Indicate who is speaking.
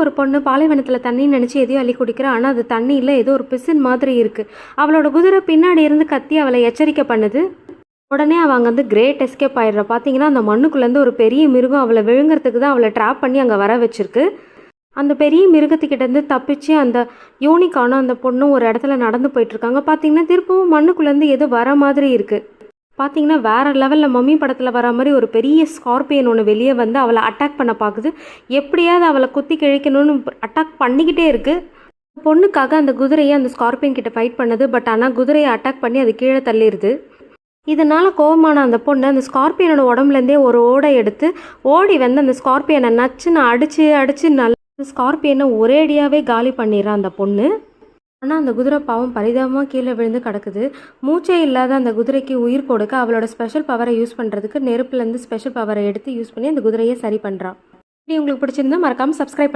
Speaker 1: ஒரு பொண்ணு பாலைவனத்தில் தண்ணி நினச்சி எதையும் அள்ளி குடிக்கிறா. ஆனால் அது தண்ணி இல்லை, ஏதோ ஒரு பிசின் மாதிரி இருக்குது. அவளோட குதிரை பின்னாடி இருந்து கத்தி அவளை எச்சரிக்கை பண்ணுது. உடனே அவள் அங்கேருந்து கிரேட் எஸ்கேப் ஆயிடுறா. பார்த்தீங்கன்னா அந்த மண்ணுக்குள்ளேருந்து ஒரு பெரிய மிருகம் அவளை விழுங்குறதுக்கு தான் அவளை ட்ராப் பண்ணி அங்கே வர வச்சிருக்கு. அந்த பெரிய மிருகத்துக்கிட்டேருந்து தப்பிச்சு அந்த யூனிகானும் அந்த பொண்ணும் ஒரு இடத்துல நடந்து போயிட்டுருக்காங்க. பார்த்தீங்கன்னா திருப்பவும் மண்ணுக்குள்ளேருந்து எது வர மாதிரி இருக்குது. பார்த்தீங்கன்னா வேறு லெவலில் மம்மி படத்தில் வர மாதிரி ஒரு பெரிய ஸ்கார்பியன் ஒன்று வெளியே வந்து அவளை அட்டாக் பண்ண பார்க்குது. எப்படியாவது அவளை குத்தி கிழிக்கணும்னு அட்டாக் பண்ணிக்கிட்டே இருக்குது. பொண்ணுக்காக அந்த குதிரையை அந்த ஸ்கார்பியன் கிட்ட ஃபைட் பண்ணுது. பட் ஆனால் குதிரையை அட்டாக் பண்ணி அது கீழே தள்ளிடுது. இதனால் கோவமான அந்த பொண்ணு அந்த ஸ்கார்பியனோட உடம்புலேருந்தே ஒரு ஓடை எடுத்து ஓடி வந்து அந்த ஸ்கார்பியனை நச்சுன்னு அடித்து நல்லா ஸ்கார்பியனை ஒரேடியாகவே காலி பண்ணிடுறான் அந்த பொண்ணு. ஆனால் அந்த குதிரை பாவம் பரிதாபமாக கீழே விழுந்து கிடக்குது. மூச்சே இல்லாத அந்த குதிரைக்கு உயிர் கொடுக்க அவளோட ஸ்பெஷல் பவரை யூஸ் பண்ணுறதுக்கு நெருப்புலேருந்து ஸ்பெஷல் பவரை எடுத்து யூஸ் பண்ணி அந்த குதிரையை சரி பண்ணுறான். இப்படி உங்களுக்கு பிடிச்சிருந்தா மறக்காமல் சப்ஸ்கிரைப்